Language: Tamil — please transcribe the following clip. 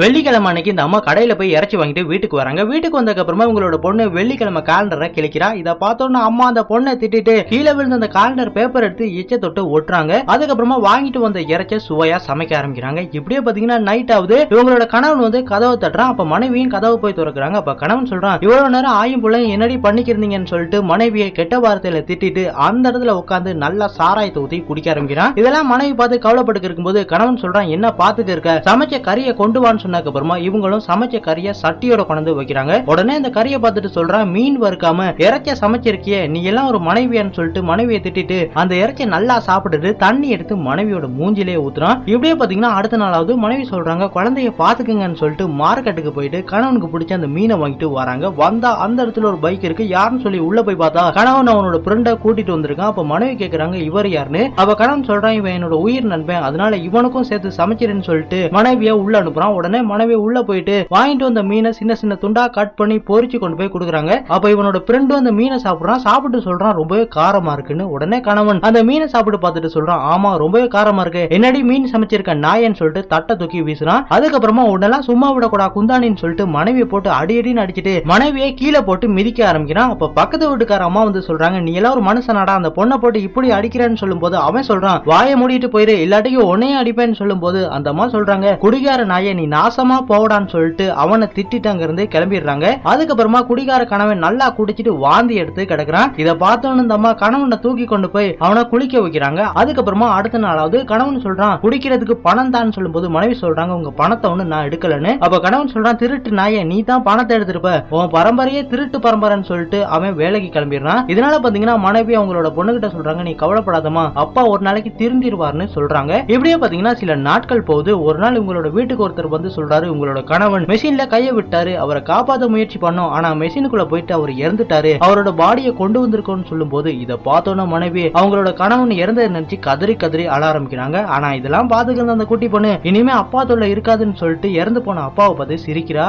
வெள்ளிக்கிழமை அன்னைக்கு இந்த அம்மா கடையில போய் இறைச்சி வாங்கிட்டு வீட்டுக்கு வராங்க. வீட்டுக்கு வந்ததுக்கு அப்புறமா உங்களோட பொண்ணு வெள்ளிக்கிழமை காலண்டரை கிழிக்கிறா. இதை பார்த்தோன்னா அம்மா அந்த பொண்ணை திட்டிட்டு கீழே விழுந்த அந்த காலண்டர் பேப்பர் எடுத்து எச்ச தொட்டு ஒட்டுறாங்க. அதுக்கப்புறமா வாங்கிட்டு வந்த இறைச்ச சுவையா சமைக்க ஆரம்பிக்கிறாங்க. இப்படியே பாத்தீங்கன்னா நைட் ஆகுது. இவங்களோட கணவன் வந்து கதவை தட்டுறான். அப்ப மனைவியும் கதவை போய் திறக்கிறாங்க. அப்ப கணவன் சொல்றான், இவ்வளவு நேரம் ஆயும் பிள்ளை என்னடி பண்ணிக்கிறீங்கன்னு சொல்லிட்டு மனைவியை கெட்ட வார்த்தையில திட்டிட்டு அந்த இடத்துல உட்காந்து நல்லா சாராயத்தை ஊத்தி குடிக்க ஆரம்பிக்கிறான். இதெல்லாம் மனைவி பார்த்து கவலைப்பட்டு இருக்கும்போது கணவன் சொல்றான், என்ன பார்த்துட்டு இருக்க, சமைச்ச கறியை கொண்டு வான்னு சொன்னதுக்கு அப்புறமா இவங்களும் சமைச்ச கறியை சட்டியோட கொண்டு வைக்கிறாங்க. உடனே இந்த கறியை பார்த்துட்டு சொல்றான், மீன் வறுக்காம இறைச்ச சமைச்சிருக்கிய, நீ எல்லாம் ஒரு மனைவியான்னு சொல்லிட்டு மனைவியை திட்டிட்டு அந்த இறைச்சியை நல்லா சாப்பிட்டுட்டு தண்ணி எடுத்து மனைவியோட மூஞ்சிலே ஊத்துறான். இப்படியே பாத்தீங்கன்னா அடுத்த நாளாவது மனைவி சொல்றாங்க, குழந்தைய பாத்துக்குங்கன்னு சொல்லிட்டு மார்க்கெட்டுக்கு போயிட்டு கணவனுக்கு பிடிச்ச அந்த மீனை வாங்கிட்டு வராங்க. வந்தா அந்த இடத்துல ஒரு பைக் இருக்கு. யாருன்னு சொல்லி உள்ள போய் பார்த்தா கணவன் அவனோட ஃப்ரெண்டை கூட்டிட்டு வந்திருக்கான். அப்ப மனைவி கேக்குறாங்க, இவர் யாருன்னு. அப்ப கணவன் சொல்றான், இவன் என்னோட உயிர் நண்பன், அதனால இவனுக்கும் சேர்த்து சமைச்சிருன்னு சொல்லிட்டு மனைவியை உள்ள அனுப்புறான். உடனே மனைவி உள்ள போயிட்டு வாங்கிட்டு வந்த மீனை சின்ன சின்ன துண்டா கட் பண்ணி பொரிச்சு கொண்டு போய் கொடுக்குறாங்க. அப்ப இவனோட ஃப்ரெண்டு அந்த மீனை சாப்பிடுறான். சாப்பிட்டு சொல்றான், ரொம்பவே காரமா இருக்குன்னு. உடனே கணவன் அந்த மீனை சாப்பிட்டு பார்த்துட்டு சொல்றான், ஆமா ரொம்பவே காரமா இருக்கு, என்னடி மீன் சமைச்சிருக்க நாயன்னு சொல்லிட்டு தட்டை தூக்கி வீசுறான். அதுக்கப்புறமா உடனே சும்மா விடக்கூடா குந்தானின்னு சொல்லிட்டு மனைவியை போட்டு அடியடின்னு அடிச்சுட்டு மனைவியை கீழே போட்டு மிதிக்க ஆரம்பிக்கிறான். அப்ப பக்கத்து வீட்டுக்கார அம்மா வந்து சொல்றாங்க, நீ எல்லாம் ஒரு மனுஷனாடா, அந்த பொண்ணை போட்டு இப்படி அடிக்கிறேன்னு சொல்லும் போது அவன் சொல்றான், வாயை மூடிட்டு போயிரு, இல்லாட்டிக்கு உன்னையும் அடிப்பேன்னு சொல்லும் போது அந்த அம்மா சொல்றாங்க, குடிகார நாயை நீ நாசமா போடான்னு சொல்லிட்டு அவனை திட்டிட்டு அங்க இருந்து கிளம்பிடுறாங்க. அதுக்கப்புறமா குடிகார கணவன் நல்லா குடிச்சிட்டு வாந்தி எடுத்து கிடக்குறான். இதை பார்த்தோன்னு இந்த அம்மா கணவனை தூக்கி கொண்டு போய் அவனை குளிக்க வைக்கிறாங்க. அதுக்கப்புறமா அடுத்த நாளாவது கணவன் சொல்றான், குடிக்கிறதுக்கு பணம் தான் சொல்லும் போது மனைவி சொல்றாங்க, உங்க பணத்தை ஒண்ணு நான் எடுக்கலன்னு. அப்ப கணவன் சொல்றான், திருட்டு நாயை, நீ தான் பணத்தை எடுத்திருப்ப, உன் பரம்பரையே திருட்டு பரம்பரைன்னு சொல்லிட்டு அவன் வேலைக்கு கிளம்பிடுறான். இதனால பாத்தீங்கன்னா மனைவி அவங்களோட பொண்ணுகிட்ட சொல்றாங்க, நீ கவலைப்படாதமா, அப்பா ஒரு நாளைக்கு திருந்திருவார்னு சொல்றாங்க. இப்படியே பாத்தீங்கன்னா சில நாட்கள் போகுது. ஒரு நாள் உங்களோட வீட்டுக்கு ஒருத்தர் வந்து சொல்றாரு, உங்களோட கணவன் மெஷின்ல கையை விட்டாரு, அவரை காப்பாற்ற முயற்சி பண்ணோம், ஆனா மெஷினுக்குள்ள போயிட்டு அவர் இறந்துட்டாரு, அவரோட பாடியை கொண்டு வந்திருக்கோம்னு சொல்லும் போது இதை பார்த்தோன்னா மனைவி அவங்களோட கணவன் இறந்ததை நினைச்சு கதறி கதறி அழ ஆரம்பிக்கிறாங்க. ஆனா இதெல்லாம் பாத்துக்கிற அந்த குட்டி பொண்ணு இனிமே அப்பா தொல்லை இருக்காதுன்னு சொல்லிட்டு இறந்து போன அப்பாவை பார்த்து சிரிக்கிறா.